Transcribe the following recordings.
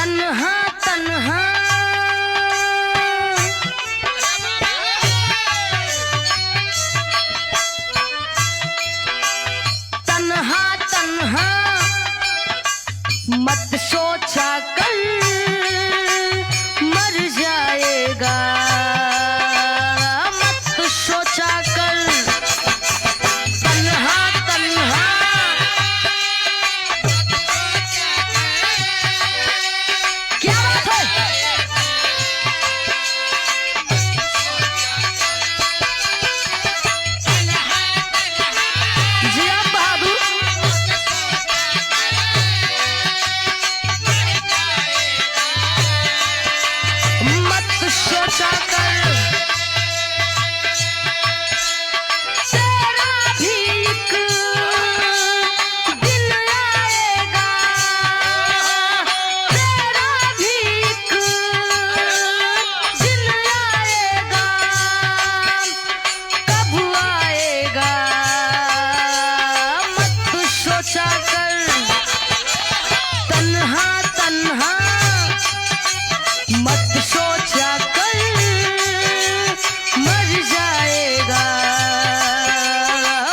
तन्हा तन्हा तन्हा तन्हा मत सोचा कर मर जाएगा, मत सोचा कर तन्हा तन्हा। क्या बात है? जी आप बहादुर। मत सोचा कर तेरा भी एक दिन आएगा, तेरा भी एक दिन आएगा, कब आएगा मत सोचा कर तन्हा तन्हा। मत सोचा कर मर जाएगा,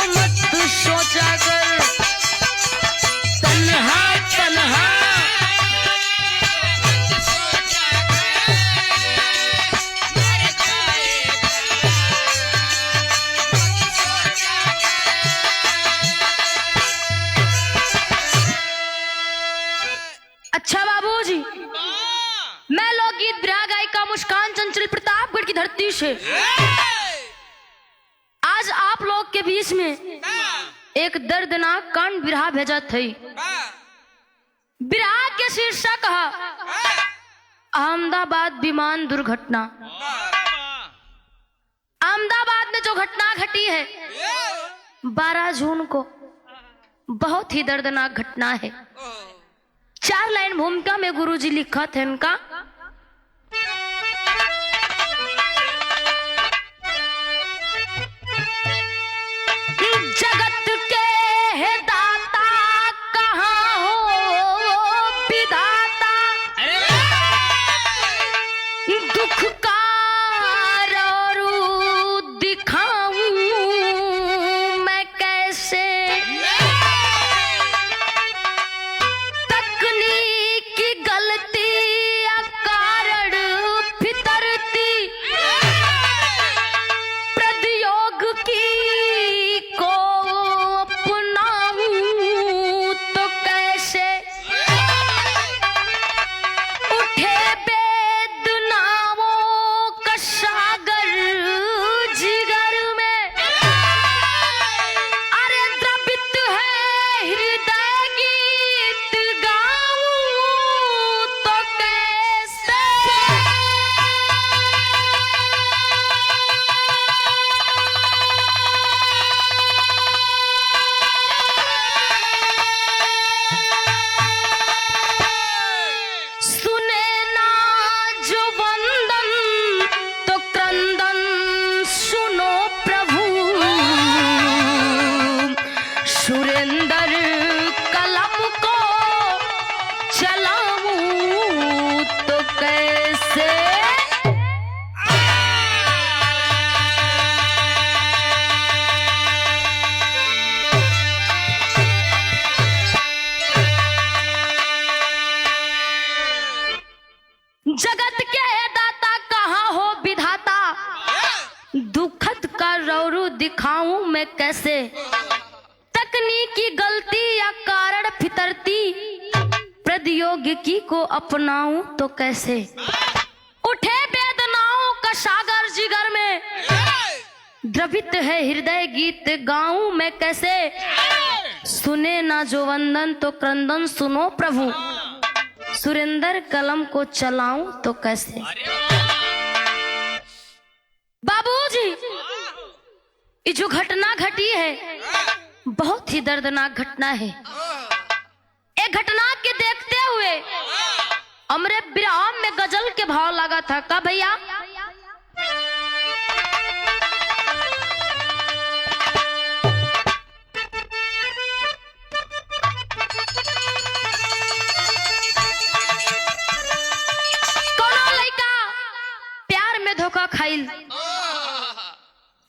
मत सोचा कर तन्हा तन्हा। अच्छा बाबूजी, मैं लोकगीत विरह गायिका मुस्कान चंचल प्रतापगढ़ की धरती से आज आप लोग के बीच में एक दर्दनाक कांड विरह भेजा थी। विरह के शीर्षक कहा अहमदाबाद विमान दुर्घटना। अहमदाबाद में जो घटना घटी है 12 जून को, बहुत ही दर्दनाक घटना है। 4 लाइन भूमिका में गुरुजी लिखा थे इनका। जगत के है दाता कहाँ हो विधाता, दुख का रू दिखाऊं मैं कैसे, तकनीक की गलती या कारण फितरती, प्रौद्योगिकी को अपनाऊं तो कैसे, उठे बेदनामों का सागर जिगर में, अरे द्रवित है हृदय गीत गाऊं तो कैसे। सुने ना जो वंदन तो क्रंदन सुनो प्रभु, सुरेंद्र कलम को चलाऊं तो कैसे। जगत के दाता कहाँ हो विधाता, दुखद का रौरू दिखाऊं मैं कैसे, तकनीकी गलती या कारण फितरती, प्रौद्योगिकी को अपनाऊं तो कैसे, उठे वेदनाओं का सागर जिगर में, द्रवित है हृदय गीत गाऊं मैं कैसे, सुने ना जो वंदन तो क्रंदन सुनो प्रभु, सुरेंद्र कलम को चलाऊं तो कैसे। बाबूजी, ये जो घटना घटी है बहुत ही दर्दनाक घटना है। एक घटना के देखते हुए हमरे विराम में गजल के भाव लगा था का भैया।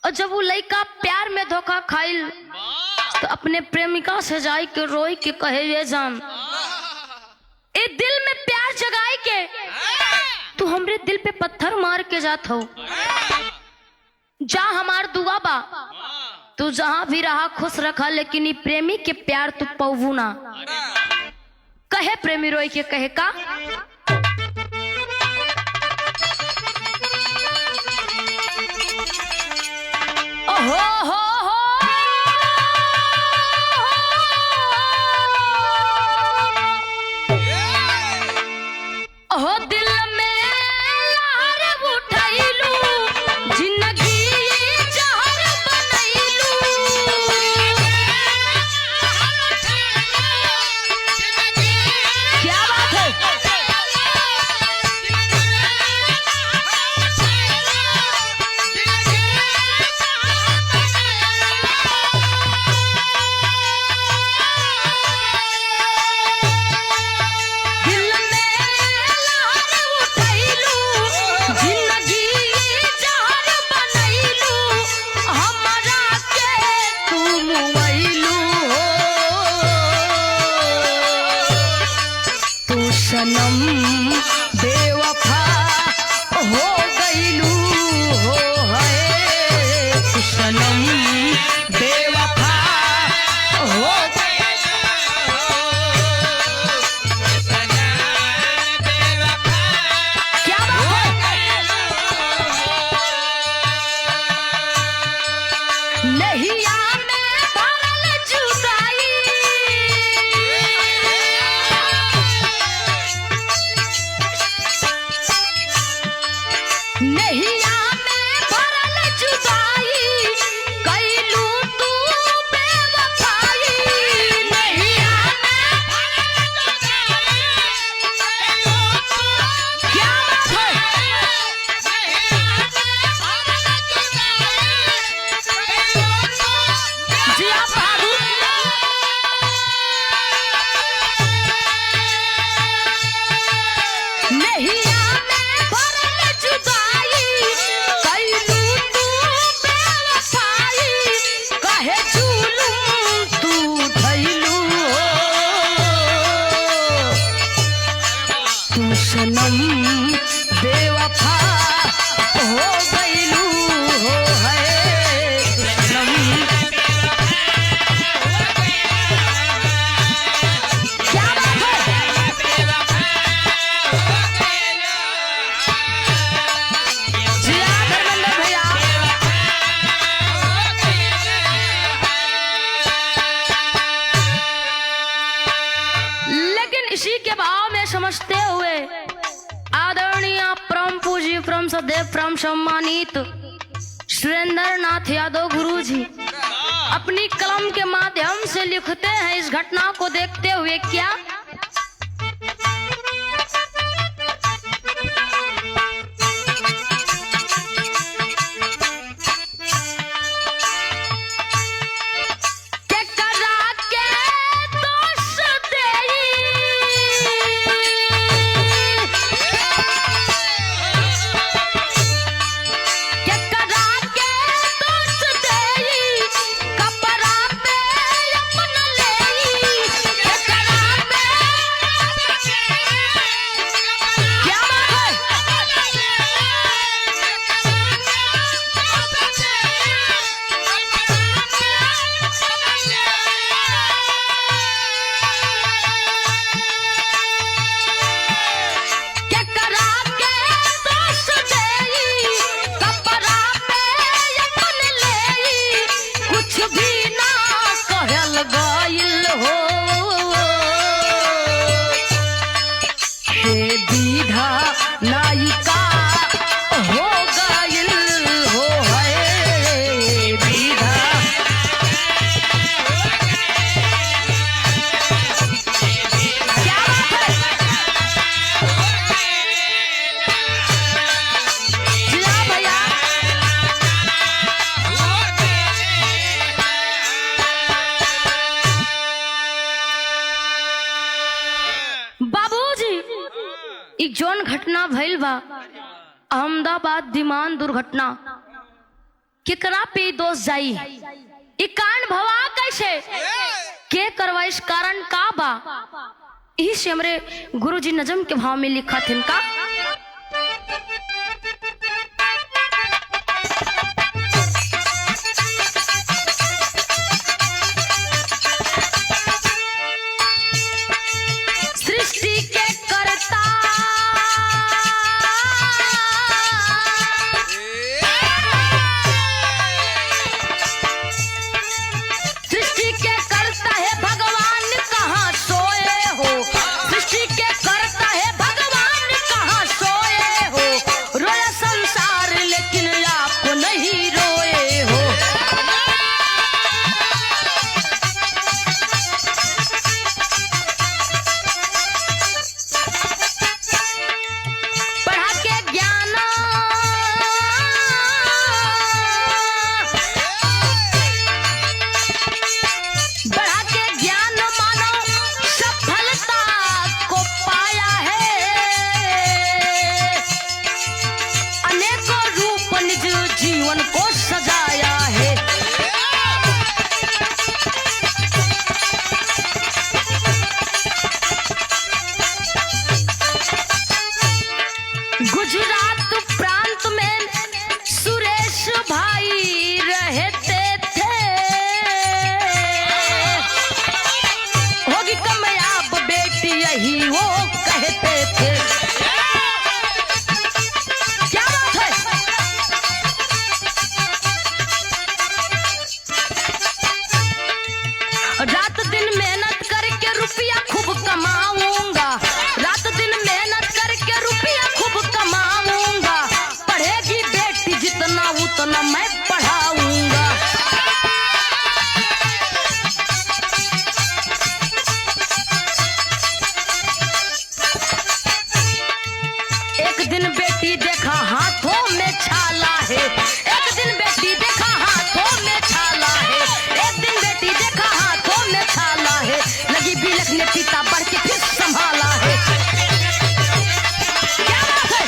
और जब वो लड़का प्यार में धोखा खाइल तो अपने प्रेमिका से जाई के रोई के कहे ये जान ए दिल में प्यार जगाई के तू हमरे दिल पे पत्थर मार के जात हो। जा हमार दुआ बा तू जहां भी रहा खुश रखा, लेकिन प्रेमी के प्यार तू पवू ना। कहे प्रेमी रोई के कहे का ओहो हो ओहो दिल में लहर उठैलू जिंदगी जहर बनैलू। क्या बात है सनम बेवफा हो गईलू हो है सनम बेवफा हो क्या बात है नहीं सनम बेवफा हो गईलू हो है सनम। क्या बात है जिया धर्मेंद्र भैया। लेकिन इसी के भाव में समझते हुए आदरणीय परम पूज्य परम सदैव परम सम्मानित सुरेंद्र नाथ यादव गुरु जी अपनी कलम के माध्यम से लिखते हैं इस घटना को देखते हुए क्या नायिका हो गइल हो है विधा। क्या बात है जिया भैया। बाबूजी एक जौन घटना भइल बा अहमदाबाद विमान दुर्घटना केकरा पे दोष जाई, ई कांड भवा कैसे, के करवा, इस कारण का बा। यही से हमरे गुरुजी नजम के भाव में लिखा थे का, सृष्टि के कर्ता जीवन को सजाया है। गुजरात प्रांत में सुरेश भाई रहते थे, होगी कामयाब बेटी यही वो कहते थे। रात दिन मेहनत करके रुपया खूब कमाऊंगा, रात दिन मेहनत करके रुपया खूब कमाऊंगा, पढ़ेगी बेटी जितना उतना मैं पढ़ाऊंगा। एक दिन बेटी देखा हाथों में छाला है, एक दिन बेटी देखा हाथों में छाला है, एक दिन बेटी देखा हाथों में छाला है, लगी बिलख ने पिता बढ़ के फिर संभाला है। क्या बात है?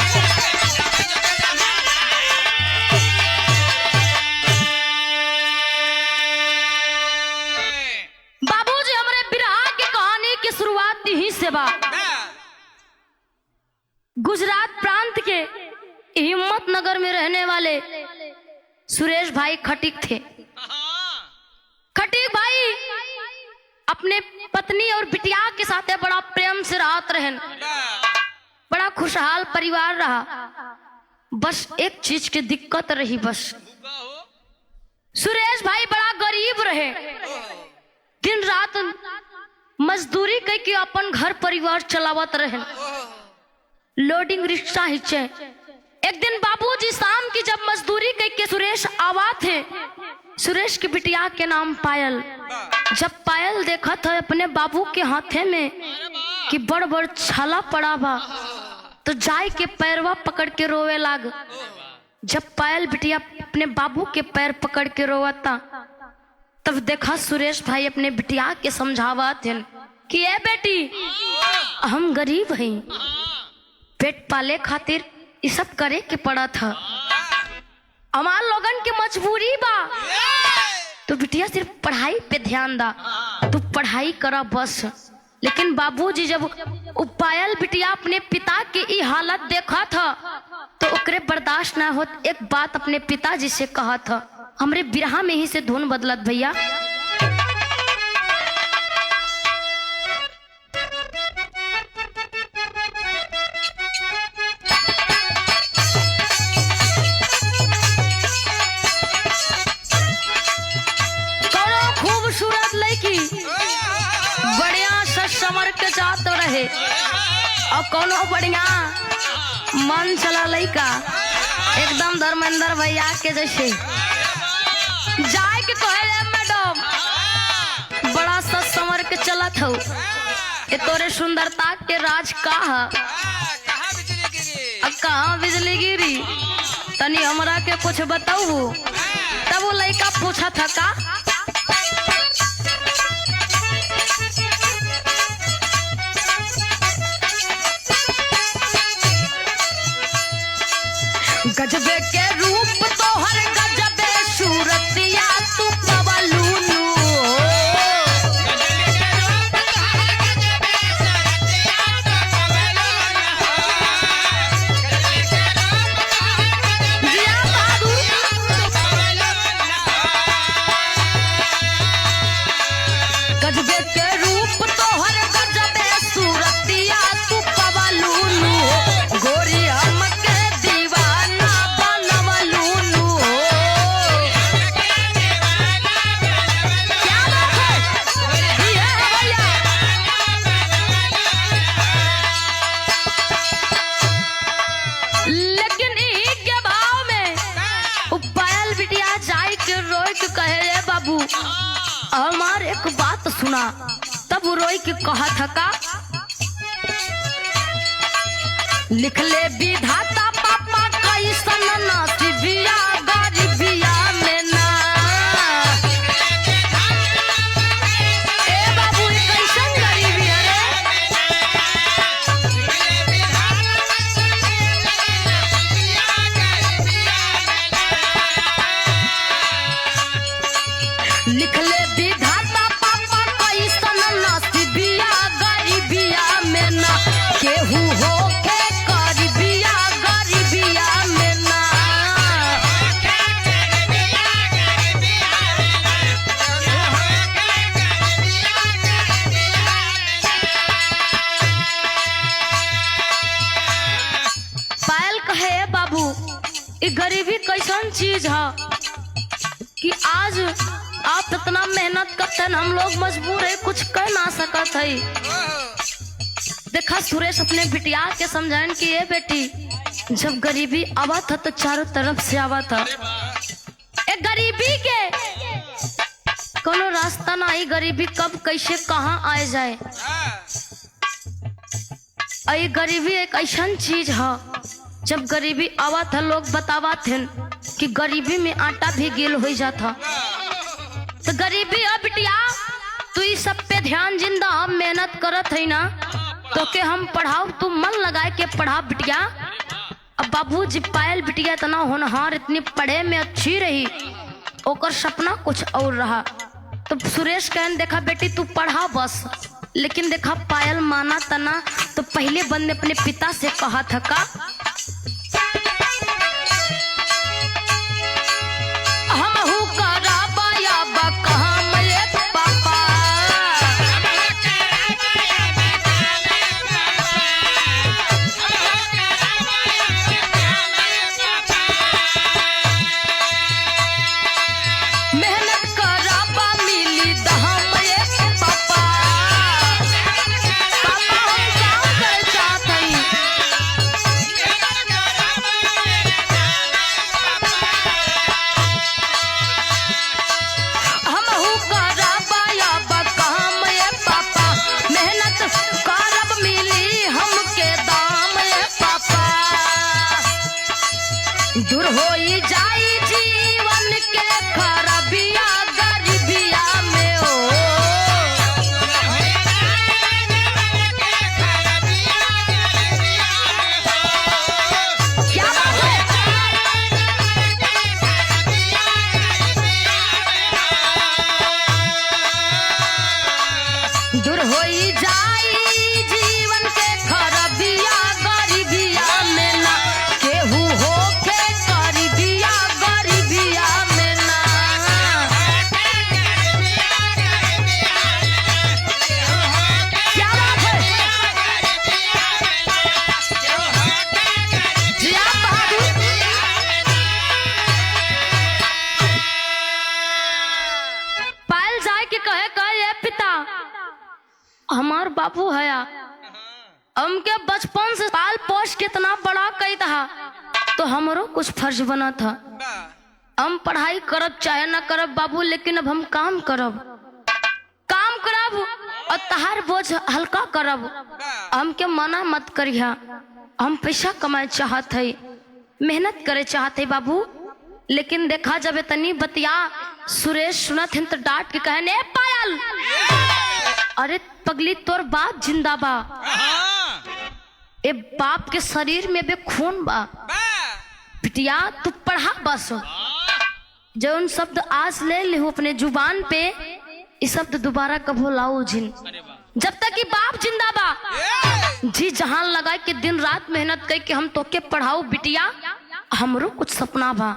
बाबूजी हमारे बिरहा की कहानी की शुरुआत यहीं से बा। गुजरात प्रांत के हिम्मतनगर में रहने वाले सुरेश भाई खटीक थे। खटीक भाई अपने पत्नी और बिटिया के साथ बड़ा प्रेम से राहत रहे, बड़ा खुशहाल परिवार रहा। बस एक चीज की दिक्कत रही, बस सुरेश भाई बड़ा गरीब रहे, दिन रात मजदूरी करके अपन घर परिवार चलावत रहे, लोडिंग रिक्शा हिचे। एक दिन बाबूजी शाम की जब मजदूरी करके सुरेश आवा थे, सुरेश की बिटिया के नाम पायल, जब पायल देखा था अपने बाबू के हाथे में कि बड़ बड़ छाला पड़ा बा, तो जाय के पैरवा पकड़ के रोवे लाग। जब पायल बिटिया अपने बाबू के पैर पकड़ के रोवता, तब देखा सुरेश भाई अपने बिटिया के समझावा थे कि ए बेटी, हम गरीब हैं, पेट पाले खातिर ये सब करे के पड़ा था, हमार लोगन के मजबूरी बा, तो बिटिया सिर्फ पढ़ाई पे ध्यान दा, तू पढ़ाई करा बस। लेकिन बाबूजी जब पायल बिटिया अपने पिता की ये हालत देखा था, तो ओकरे बर्दाश्त ना होत एक बात अपने पिताजी से कहा था। हमरे बिरहा में ही से धुन बदलत भैया। खूबसूरत लड़की बढ़िया समर के जात रहे, और कोनो बढ़िया मन चला लड़का एकदम धर्मेंद्र भैया के जैसे जाए के कहे मैडम बड़ा सा समर के चलत हो, ये तोरे सुंदरता के राज कहाँ बिजली गिरी, तनी हमरा के कुछ बताऊ। तब वो लड़का पूछा था का, गजबे के रूप तो हर गजबे तब रोई के कहा था का लिख ले विधाता पापा कैसन नसीबिया गरीबिया में ना। ए बाबू ये कैसन गरीबी है रे। लिख ले विधाता पापा कैसन नसीबिया गरीबिया में ना केहू हो गरीबी कैसन चीज है कि आज आप इतना मेहनत करते हैं हम लोग मजबूर है कुछ कर ना सकत है। देखा सुरेश अपने बिटिया के समझाने की ये बेटी जब गरीबी आवा था तो चारों तरफ से आवा था। एक गरीबी के कोनो रास्ता ना आई गरीबी कब कैसे कहाँ आए जाए। ये गरीबी एक ऐसा चीज है जब गरीबी आवा था लोग बतावा थे कि गरीबी में आटा भी गिल हो जाता। तो गरीबी है बिटिया तू इस सब पे ध्यान जिंदा हम मेहनत करत है ना तो के हम पढ़ाओ तू मन लगाए के पढ़ा बिटिया। अब बाबूजी पायल बिटिया इतना होनहार इतनी पढ़े में अच्छी रही ओकर सपना कुछ और रहा। तो सुरेश कहन देखा बेटी तू पढ़ा बस लेकिन देखा पायल माना तना तो पहले बंद ने अपने पिता से कहा था का दूर होई जाई जीवन के खराबिया गरीबिया में ओ क्या बात है। दूर होई जाई जीवन के खराबिया गरीबिया में ना केहू हो हमार बाबू है हमके बचपन से पाल पोष कितना बड़ा कही था तो हमारो कुछ फर्ज बना था। हम पढ़ाई करब चाहे ना करब बाबू लेकिन अब हम काम करब और तहार बोझ हल्का करब। हमके मना मत करिया हम पैसा कमाए चाहत है मेहनत करे चाहते बाबू। लेकिन देखा जब इतनी बतिया सुरेश सुनत हैं तो डांट के कहने पायल अरे पगली तोर बाप जिंदा बा ए बाप के शरीर में बे खून बा बिटिया तू पढ़ा बस। जो उन शब्द आज ले ले अपने जुबान पे इस शब्द दोबारा कभो लाओ जिन जब तक कि बाप जिंदा बा जी जहां लगा के दिन रात मेहनत कर के हम तो के पढ़ाओ बिटिया हमरो कुछ सपना बा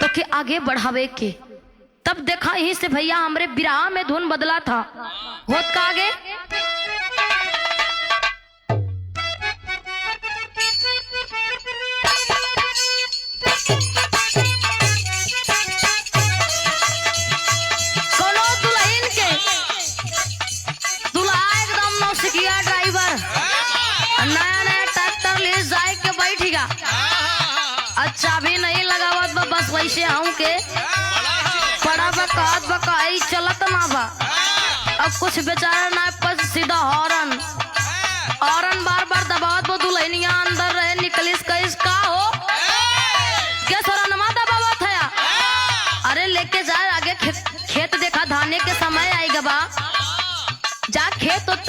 तो के आगे बढ़ावे के। तब देखा यहीं से भैया हमरे बिरहा में धुन बदला था होत का आगे कोनो दुल्हन के दुल्हा एकदम नौसिखिया ड्राइवर नया नया ट्रैक्टर ले जाए के बैठेगा अच्छा भी नहीं लगावत बा बस वैसे आऊं के पड़ा बा कहत बा कहीं चलत ना बा अब कुछ बेचारा ना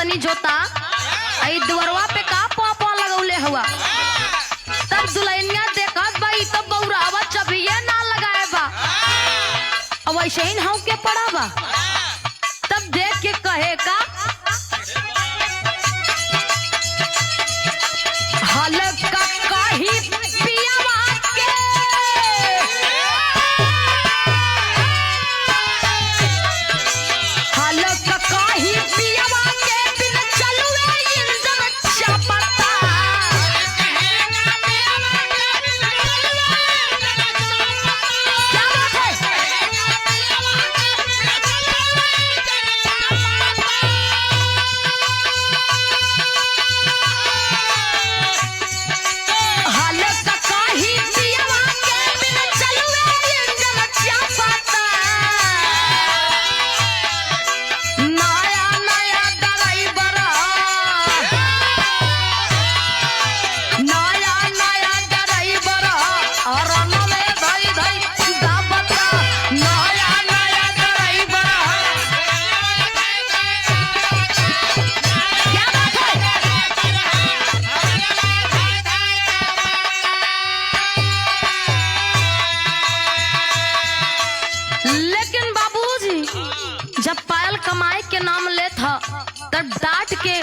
तनी जोता आई दुवरवा पे का पापा लगौले हुआ। तब दुल्हनिया देखत भाई तब बौरावा चबिये ना लगाए बा अब वैसे ही नाव के पड़ा बा। तब देख के कहे का हल्का काही पियावा के हल्का काही पियावा के बिन चलुए इंजन चापता। क्या बात है? हल्का काही पियावा के बिन चलुए इंजन चापता। नया नया ड्राइवर नया नया ड्राइवर और नवे धई धई दाबता। नया नया ड्राइवर क्या बात है? लेकिन बाबूजी जब पायल कमाए के नाम ले था तब डांट के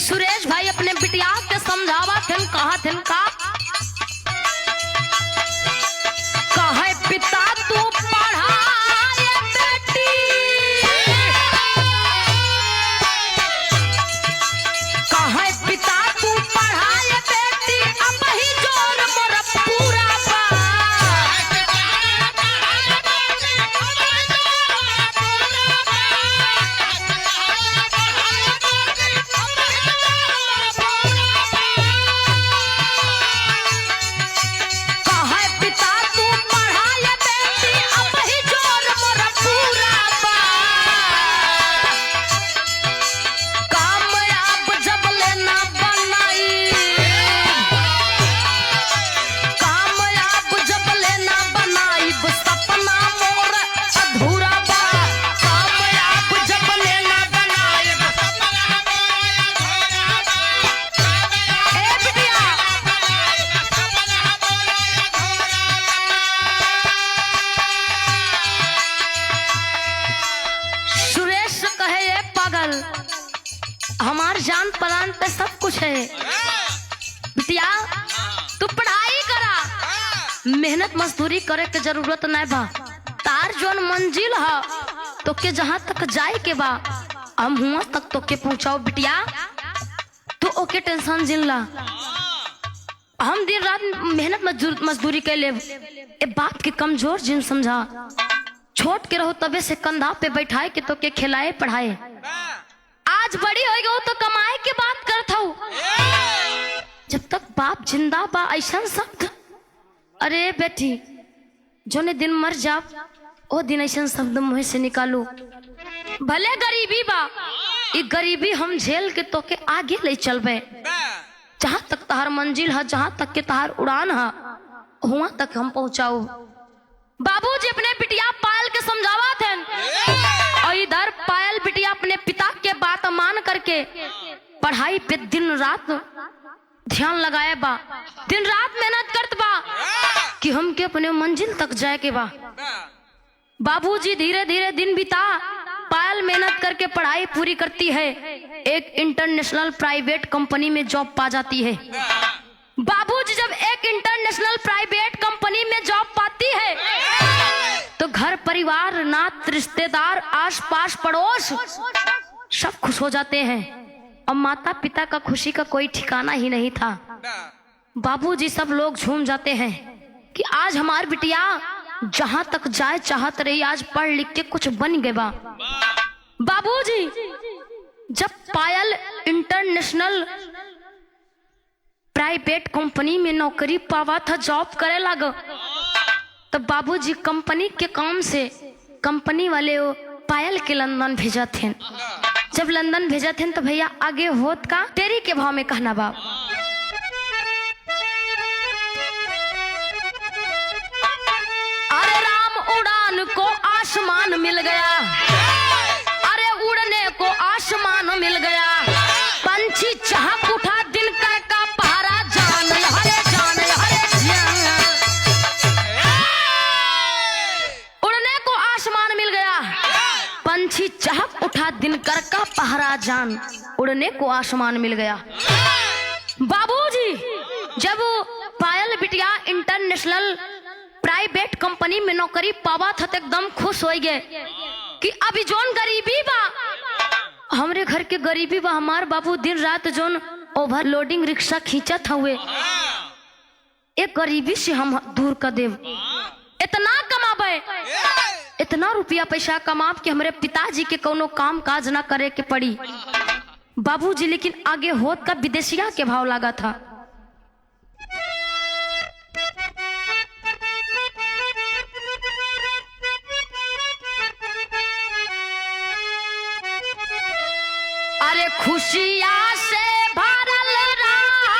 सुरेश भाई अपने बिटिया के समझावा थे कहा थे का कहे पिता तू पढ़ाए बेटी कहे पिता तू पढ़ाए बेटी अब ही जोर मोर पूरा बा। कहे पिता तू पढ़ाए बेटी अब ही जोर मोर पूरा बा। कामयाब जब लेना बनाई कामयाब जब लेना बनाई सपना मोर अधूरा बा। कामयाब जब लेना बनाई ए बिटिया सुरेश से कहे ये पागल हमार जान परान पे सब कुछ है बिटिया तू पढ़ाई करा मेहनत मजदूरी करे के जरूरत नहीं बा। तार जोन मंजिल है तो के जहाँ तक जाए के बा हम हुआ तक तो के पहुँचाओ बिटिया तू ओके टेंशन जिन ला। हम दिन रात मेहनत मजदूरी के ले ए बाप के कमजोर जिन समझा छोट के रहो तबे से कंधा पे बैठाए के तो के खिलाए पढ़ाए। आज बड़ी हो गई तो कमाए के बात करत हूँ जब तक बाप जिंदा बा ऐसा शब्द अरे बेटी जोने दिन मर जा ओ दिन ऐसा शब्द मुँह से निकालू। भले गरीबी बा ये गरीबी हम झेल के तो के आगे ले चलबे जहाँ तक तहार मंजिल है जहाँ तक के तहार उड़ान है वहाँ तक हम पहुँचाओ। बाबूजी अपने बिटिया पायल के समझावा थे और इधर पायल बिटिया अपने पिता के बात मान करके पढ़ाई पे दिन रात ध्यान लगाए बा दिन रात मेहनत करत बा कि हम के अपने मंजिल तक जाए के बा। बाबूजी धीरे धीरे दिन बिता पायल मेहनत करके पढ़ाई पूरी करती है एक इंटरनेशनल प्राइवेट कंपनी में जॉब पा जाती है। बाबूजी जब एक इंटरनेशनल प्राइवेट कंपनी में जॉब पाती है तो घर परिवार नात रिश्तेदार आसपास पड़ोस सब खुश हो जाते हैं और माता पिता का खुशी का कोई ठिकाना ही नहीं था। बाबूजी सब लोग झूम जाते हैं कि आज हमारी बिटिया जहां तक जाए चाहत रही आज पढ़ लिख के कुछ बन गए बा। बाबूजी जब पायल इंटरनेशनल प्राइवेट कंपनी में नौकरी पावा था जॉब करे लगा तो बाबूजी कंपनी के काम से कंपनी वाले वो पायल के लंदन भेजा थे। जब लंदन भेजा थे तो भैया आगे होत का तेरी के भाव में कहना बाप। अरे राम उड़ान को आसमान मिल गया अरे उड़ने को आसमान मिल गया जान, उड़ने को आसमान मिल गया। बाबूजी जब पायल बिटिया इंटरनेशनल प्राइवेट कंपनी में नौकरी पावा था तो एकदम खुश हो गए कि अभी जोन गरीबी बा, हमरे घर के गरीबी बा, हमार बाबू दिन रात जोन ओवरलोडिंग रिक्शा खींचत हुए, एक गरीबी से हम दूर कर देव। इतना कमाबे, इतना रुपया पैसा कमाब कि हमारे पिताजी के कोनो काम काज ना करे के पड़ी। बाबूजी लेकिन आगे होत का विदेशिया के भाव लगा था। अरे खुशिया से भरल रहा,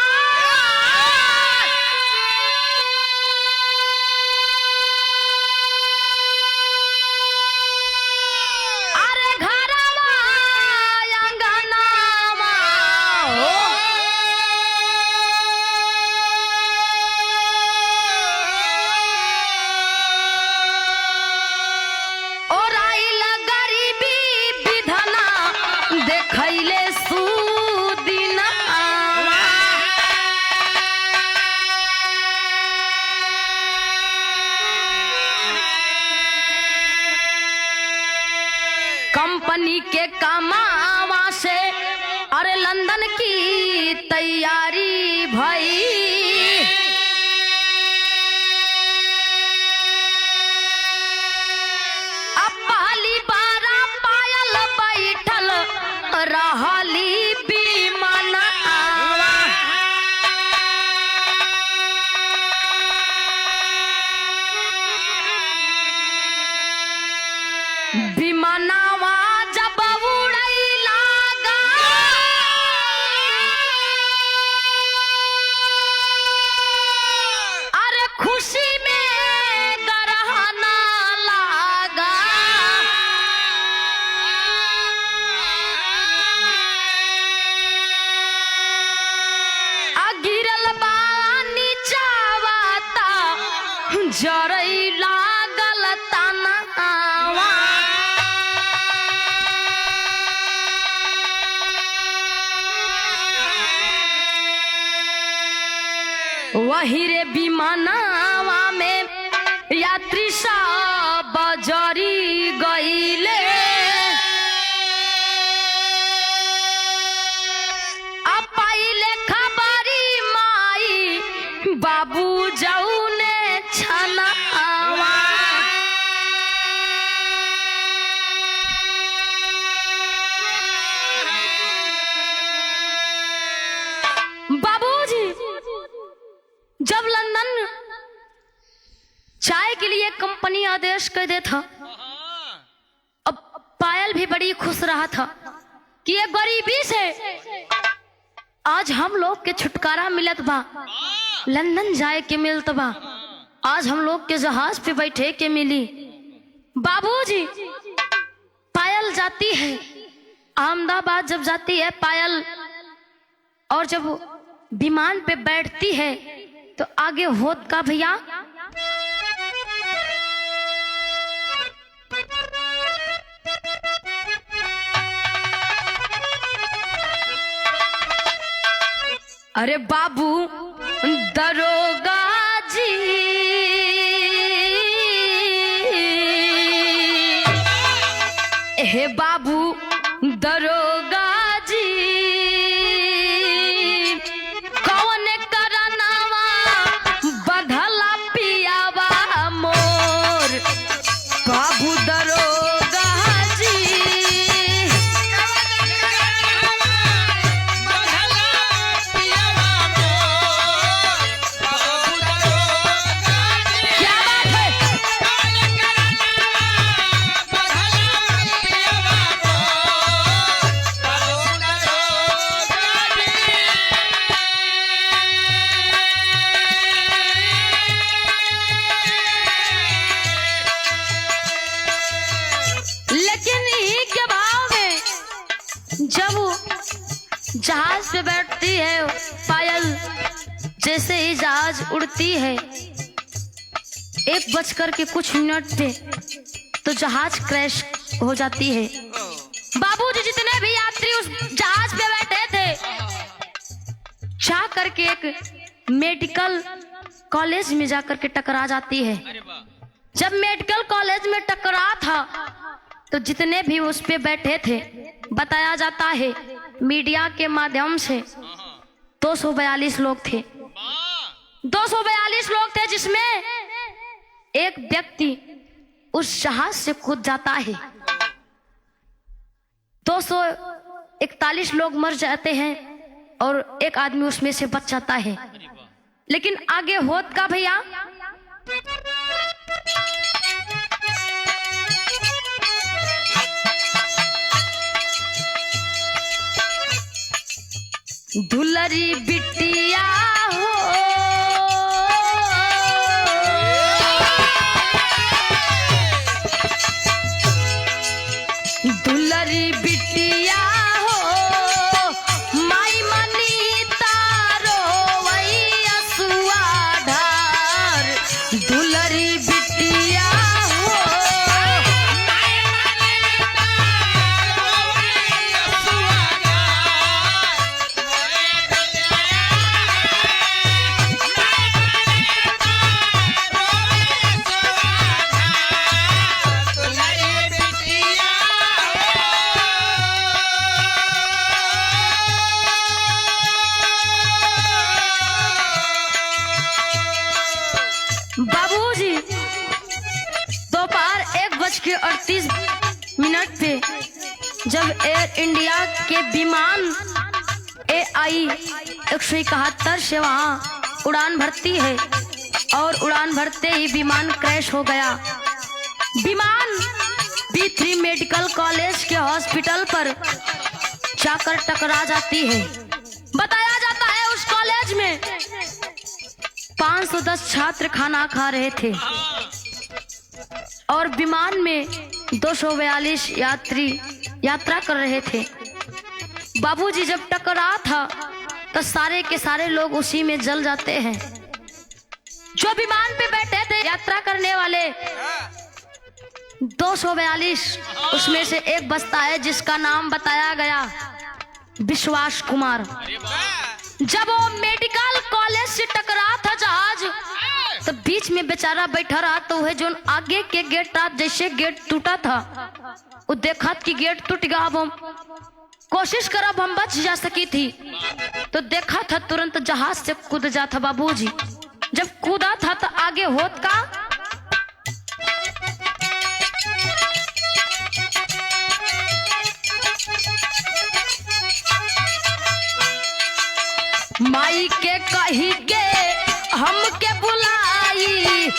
अरे घरवा अंगनावा हो, और आइल गरीबी विधना देखैले कंपनी के कमावा से अरे लंदन की तैयारी भई, अब पहली बार पायल बैठल रहली विमानवा, विमानवा जब उड़ै लागा, अरे खुशी में गरहना लागा, गिरल बा नीचावा ता जरई लागल तनावा, वही रे विमानवा में यात्री सब जरी गईले, अब पाइले खबरी माई बाबू जौने छनावा, बाबूजी जब लंदन चाय के लिए कंपनी आदेश कर दे था, अब पायल भी बड़ी खुश रहा था कि ये गरीबी से आज हम लोग के छुटकारा मिलत बा, लंदन जाए के मिलत बा, आज हम लोग के जहाज पे बैठे के मिली। बाबूजी पायल जाती है अहमदाबाद, जब जाती है पायल और जब विमान पे बैठती है तो आगे होत का भैया, अरे बाबू दरोगा जी, हे बाबू दरोगा जी, कौन करनावा बधला पियावा मोर, बाबू दरोगा जी, क्या बात है, जहाज पे बैठती है पायल, जैसे ही जहाज उड़ती है 1:कुछ पे तो जहाज क्रैश हो जाती है। बाबूजी जितने भी यात्री उस जा करके एक मेडिकल कॉलेज में जाकर के टकरा जाती है। जब मेडिकल कॉलेज में टकरा था तो जितने भी उस पे बैठे थे, बताया जाता है मीडिया के माध्यम से 242 लोग थे। 242 लोग थे, जिसमें एक व्यक्ति उस जहाज से कूद जाता है। 241 लोग मर जाते हैं और एक आदमी उसमें से बच जाता है। लेकिन आगे होत का भैया, दुलरी बिटिया हो दुलरी बिटिया हो माई मनी तारो वही असुआ ढार दुलरी बिटिया हो बाबूजी दोपहर 1:38 पे जब एयर इंडिया के विमान AI 171 से वहां उड़ान भरती है और उड़ान भरते ही विमान क्रैश हो गया। विमान B3 मेडिकल कॉलेज के हॉस्पिटल पर जाकर टकरा जाती है। बताया जाता है उस कॉलेज में 510 छात्र खाना खा रहे थे और विमान में 242 यात्री यात्रा कर रहे थे। बाबूजी जब टकरा था तो सारे के सारे लोग उसी में जल जाते हैं। जो विमान पे बैठे थे यात्रा करने वाले 242, उसमें से एक बचता है जिसका नाम बताया गया विश्वास कुमार। जब वो मेडिकल कॉलेज से टकरा था जहाज, तो बीच में बेचारा बैठा रहा। तो वह जो आगे के गेट था, जैसे गेट टूटा था, वो देखा कि गेट टूट गया, अब हम कोशिश करब हम बच जा सकी थी। तो देखा था तुरंत जहाज से कूद जाता बाबूजी। जब कूदा था तो आगे होत का, माई के कही के हम के बुलाई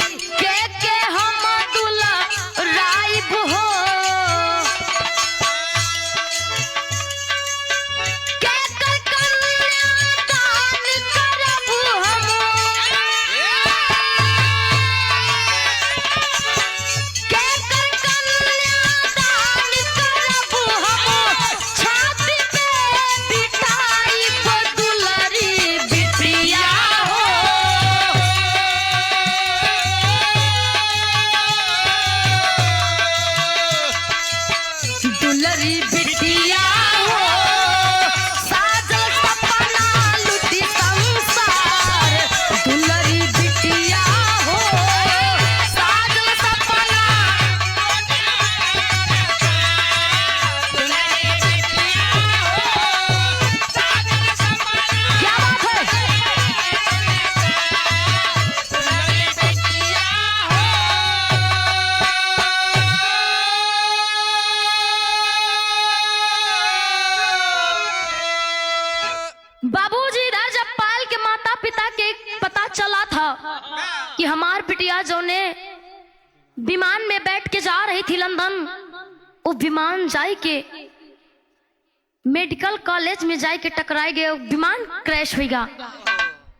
के हम दुलाराइब हो के कर कन्यादान करब हम के कर कन्यादान करब हम छाती पे बिठाइब दुलरी बिटिया हो दुलरी बिटिया हो साजल सपना लुटी संसार दुलरी बिटिया हो साजल सपना क्या बात है। बाबूजी इधर जब पायल के माता पिता के पता चला था कि हमार बिटिया जो ने विमान में बैठ के जा रही थी लंदन, वो विमान जाए के मेडिकल कॉलेज में जाए के टकराए गए, विमान क्रैश होगा।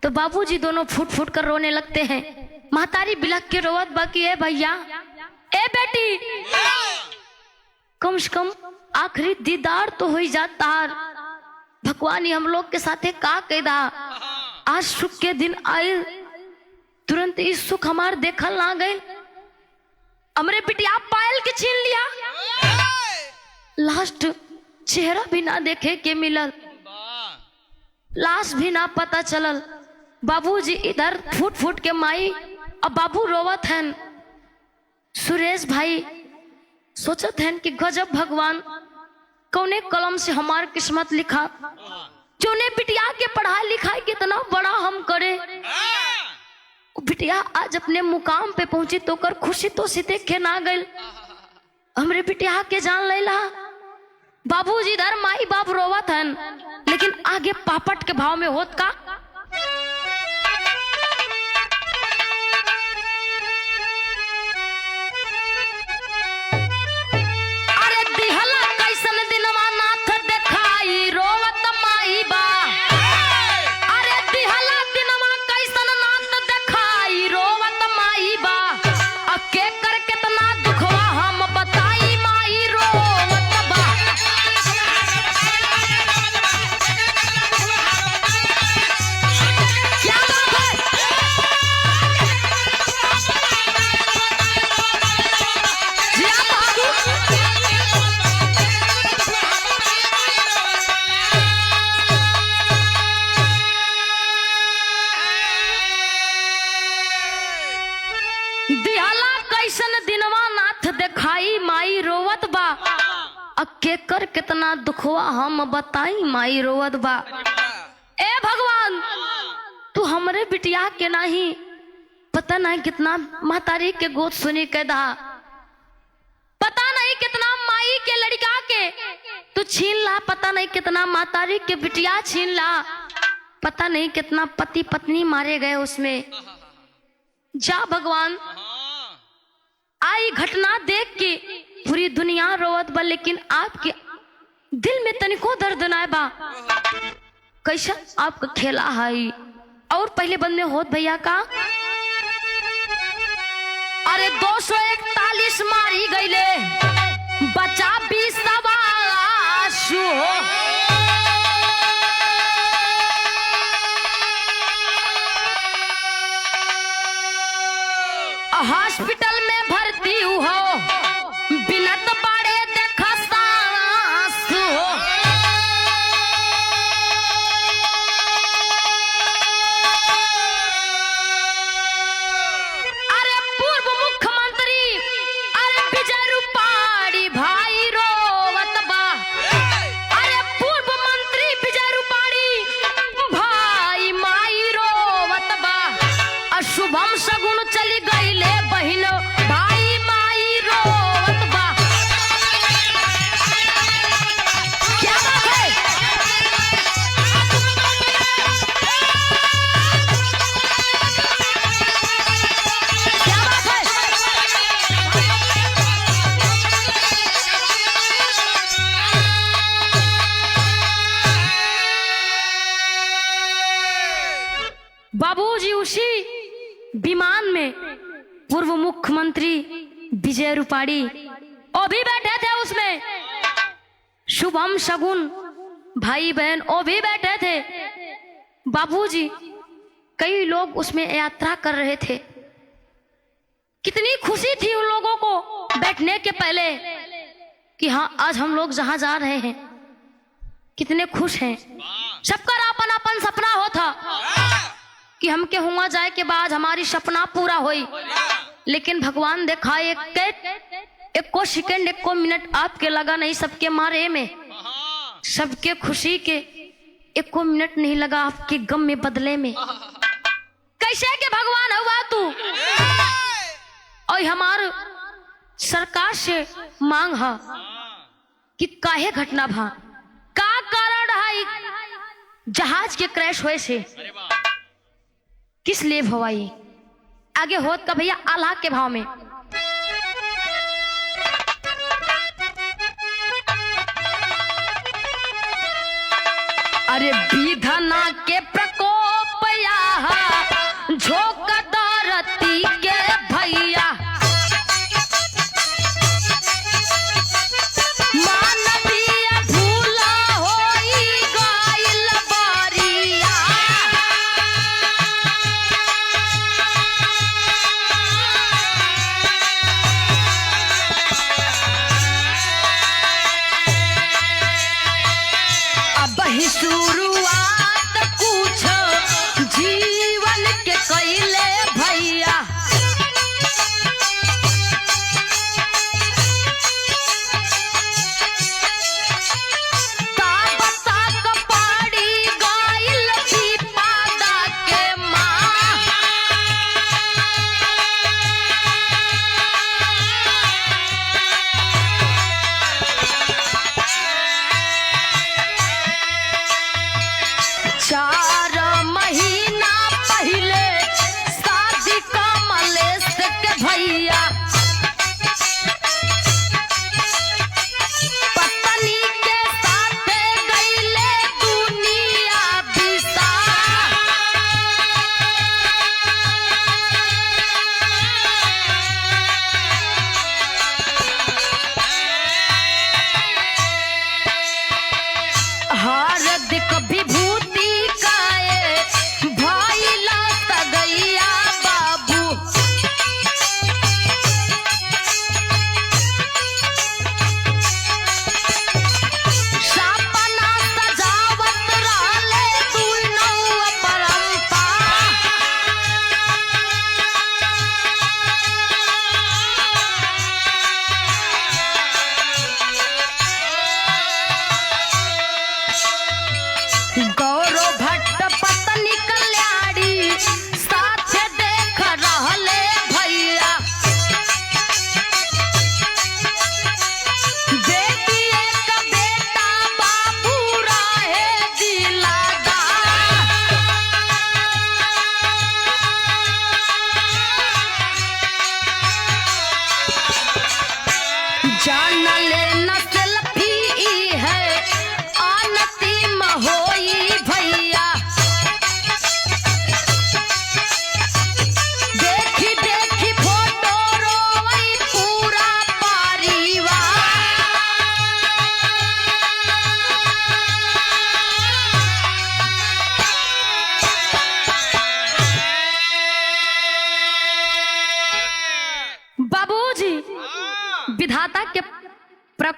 तो बाबूजी दोनों फुट फुट कर रोने लगते हैं। महतारी बिलख के रोवत बाकी है, भैया ए बेटी कम से कम आखिरी दीदार तो हो जाता। भगवान हम लोग के साथे का कैदा, आज सुख के दिन आए तुरंत इस सुख हमार देखल ना गए। हमरे बिटिया पायल के छीन लिया, लास्ट चेहरा भी ना देखे के मिलल। लाश भी ना पता चलल। बाबूजी इधर फूट फूट के माई अब बाबू रोवत हैं। सुरेश भाई सोचत हैं कि गजब भगवान कौने कलम से हमार किस्मत लिखा, जो ने बिटिया के पढ़ाई लिखाई कितना बड़ा हम करे। बिटिया आज अपने मुकाम पे पहुंची तो कर खुशी तो सीते के ना गई। हमरे बिटिया के जान लेला। बाबूजी इधर माई बाप रोवत हैं, लेकिन आगे पापट के भाव में होत का। अरे दिहला कैसन दिनवा नाथ देखाई रोवत माई बा। अरे दिहला दिनवा कैसन नाथ देखाई रोवत माई बा। अब के कर कितना दुखवा हम बताई माई रोवत बा। क्या बात है जिया बाबू। दिहला कैसन दिनवा नाथ देखाई माई रोवत बा। अके कर कितना दुखवा हम बताई माई रोवत बा। ए भगवान तू हमरे बिटिया के नहीं पता नहीं कितना महतारी के गोद सुनी के दा, पता नहीं कितना माई के लड़का के तू छीन ला, पता नहीं कितना महतारी के बिटिया छीन ला, पता नहीं कितना पति पत्नी मारे गए उसमें। जा भगवान आई घटना देख के पूरी दुनिया रोवत बा, लेकिन आपके दिल में तनिको दर्द ना बा। कैसा आपका खेला है। और पहले बंद में होत भैया का। अरे 241 मारी गईले बचा 20 आशु हो। हॉस्पिटल में भर्ती हो बिनत बाड़े देखा सांस हो। अरे पूर्व मुख्यमंत्री अरे विजय रूपाणी भाई रोवत बा। अरे पूर्व मंत्री विजय रूपाणी भाई माई रोवत बा। शुभम सगुन चली गईले बहिन भाई माई रोवत बा। क्या बात है। क्या बात है। बाबूजी उसी विमान में पूर्व मुख्यमंत्री विजय रूपाणी वो भी बैठे थे उसमें। शुभम शगुन भाई बहन वो भी बैठे थे। बाबूजी कई लोग उसमें यात्रा कर रहे थे। कितनी खुशी थी उन लोगों को बैठने के पहले कि हाँ आज हम लोग जहां जा रहे हैं। कितने खुश हैं। सबका अपन अपन सपना होता कि हमके हुआ जाए के बाद हमारी सपना पूरा होई। लेकिन भगवान देखा एको सेकंड एको मिनट आपके लगा नहीं सबके मारे में, सबके खुशी के एको मिनट नहीं लगा आपके गम में बदले में। कैसे के भगवान हुआ तू। और हमार सरकार से मांग है कि काहे घटना भा का कारण है जहाज के क्रैश हुए से किस लिए भवाई। आगे होत का भैया आल्हा के भाव में। अरे विधना के प्रकोप या झोंक धरती के भैया मानवीय भूला होई गइल बारिया। अब ही शुरुआत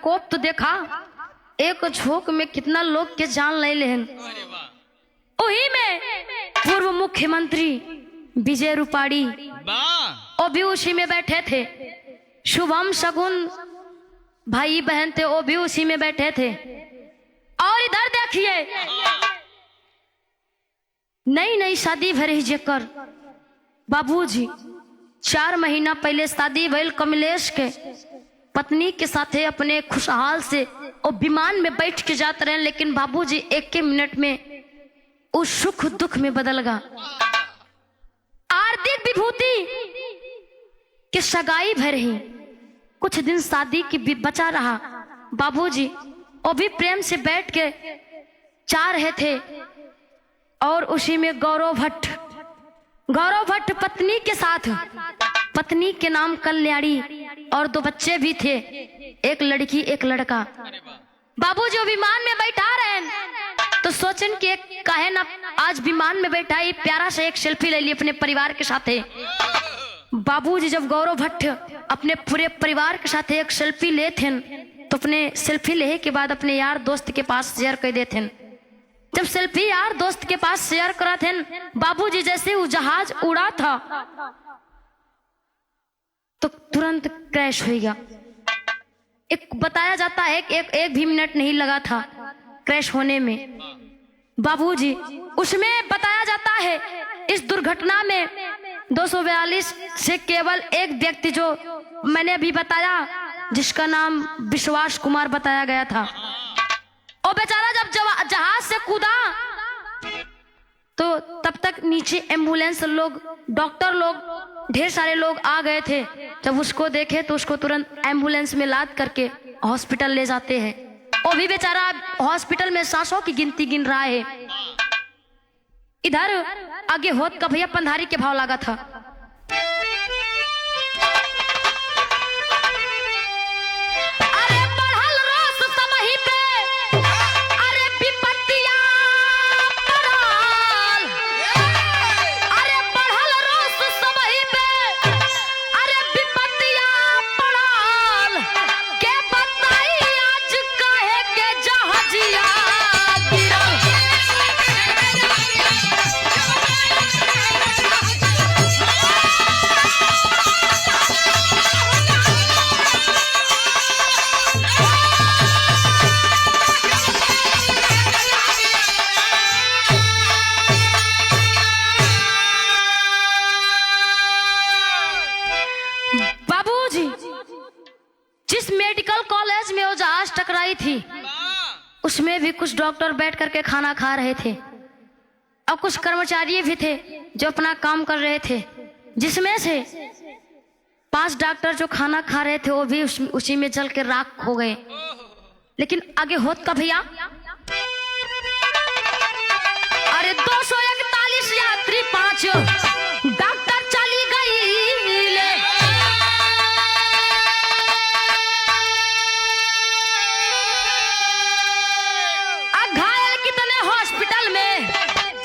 प्रकोप तो देखा, एक झोंक में कितना लोग के जान ले लेन। वही में पूर्व मुख्यमंत्री विजय रूपाणी वो भी उसी में बैठे थे। शुभम शगुन भाई बहन थे, वो भी उसी में बैठे थे। और इधर देखिए, नई नई शादी भरी जेकर बाबूजी 4 महीना पहले शादी भइल कमलेश के पत्नी के साथे अपने खुशहाल से और विमान में बैठ के जाते रहे, लेकिन बाबूजी एक के मिनट में उस सुख दुख में बदल गया। आर्थिक विभूति की सगाई भर रही, कुछ दिन शादी की भी बचा रहा। बाबूजी वो भी प्रेम से बैठ के जा रहे थे और उसी में गौरव भट्ट पत्नी के साथ, पत्नी के नाम कल्याणी और 2 बच्चे भी थे, एक लड़की एक लड़का। बाबूजी विमान में बैठा रहे तो सोचन कि काहे ना आज विमान में बैठा ही प्यारा से एक सेल्फी ले ली अपने परिवार के साथ। बाबूजी जब गौरव भट्ट अपने पूरे परिवार के साथ एक सेल्फी ले थे तो अपने सेल्फी लेने के बाद अपने यार दोस्त के पास शेयर कर देते। जब सेल्फी यार दोस्त के पास शेयर करा थे, बाबूजी जैसे वो जहाज उड़ा था तो तुरंत क्रैश हो गया। एक बताया जाता है कि एक भी मिनट नहीं लगा था क्रैश होने में। बाबूजी उसमें बताया जाता है इस दुर्घटना में 242 से केवल एक व्यक्ति जो मैंने अभी बताया जिसका नाम विश्वास कुमार बताया गया था, और बेचारा जब जहाज से कूदा तो तब तक नीचे एम्बुलेंस लोग, डॉक्टर लोग, ढेर सारे लोग आ गए थे। जब उसको देखे तो उसको तुरंत एम्बुलेंस में लाद करके हॉस्पिटल ले जाते हैं। वो भी बेचारा हॉस्पिटल में सांसों की गिनती गिन रहा है। इधर आगे होत का भैया पंधारी के भाव लगा था। टकराई थी उसमें भी कुछ डॉक्टर बैठ करके खाना खा रहे थे और कुछ कर्मचारी भी थे जो अपना काम कर रहे थे, जिसमें से 5 डॉक्टर जो खाना खा रहे थे वो भी उसी में जल के राख हो गए। लेकिन आगे होत का भैया, अरे 241 यात्री 5 डॉक्टर चली गई। घायल कितने हॉस्पिटल में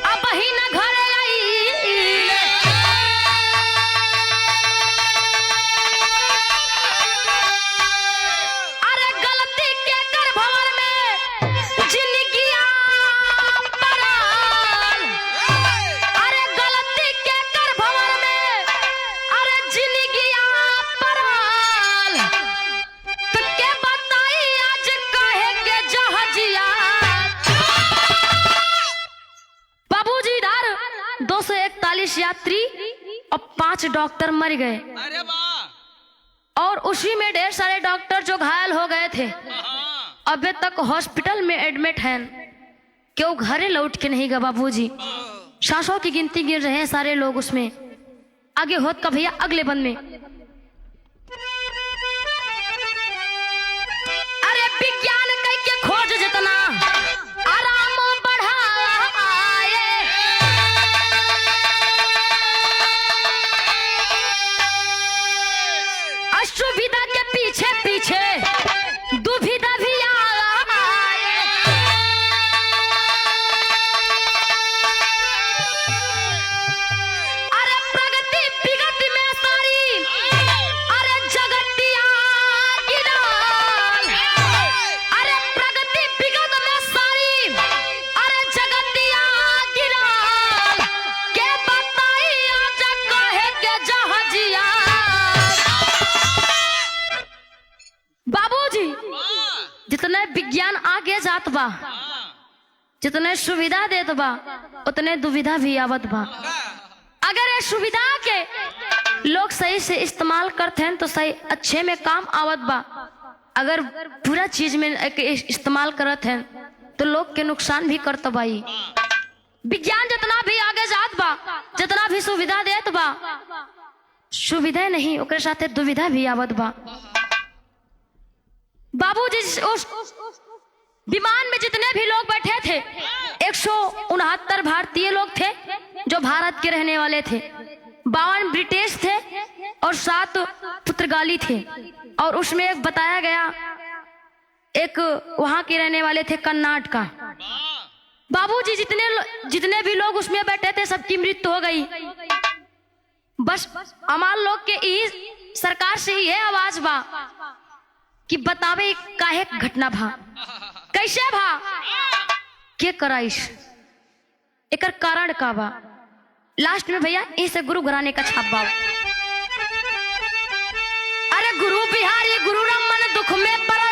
अब ही न घर आई। अरे गलती के कर भंवर में जिंदगियां पड़ल। अरे गलती के कर भंवर में अरे जिंदगियां पड़ल। तो के बताई आज काहे के जहाजिया। बाबूजी इधर 241 यात्री और 5 डॉक्टर मर गए। अरे वाह। और उसी में ढेर सारे डॉक्टर जो घायल हो गए थे अभी तक हॉस्पिटल में एडमिट हैं, क्यों घरे लौट के नहीं गए। बाबूजी सांसों की गिनती गिन रहे हैं सारे लोग उसमें। आगे होत का भैया अगले बंद में, अरे विज्ञान कई के खोज जितना आराम बढ़ाए। असुविधा के पीछे पीछे दुविधा भी आए। अरे प्रगति विगति में सारी बा, जितने सुविधा देत बा उतने दुविधा भी आवत बा। अगर ये सुविधा के लोग सही से इस्तेमाल करते हैं तो सही अच्छे में काम आवत बा। अगर पूरा चीज में इस्तेमाल करत हैं तो लोग के नुकसान भी करत बाई। विज्ञान जितना भी आगे जात बा, जितना भी सुविधा देत बा, सुविधा नहीं ओकरे साथे दुविधा भी आवत बा। बाबूजी उस विमान में जितने भी लोग बैठे थे 169 भारतीय लोग थे जो भारत के रहने वाले थे, 52 ब्रिटिश थे और 7 पुर्तगाली थे। और उसमें एक बताया गया एक वहां के रहने वाले थे कर्नाटक का। बाबूजी जितने भी लोग उसमें बैठे थे सबकी मृत्यु हो गई। बस हमार लोग के सरकार से ही है आवाज बा कि बतावे काहे घटना भा, कैसे भा, के कराइश, एकर कारण का बा। लास्ट में भैया इसे गुरु घराने का छाप बा। अरे गुरु बिहारी गुरु रमन दुख में पर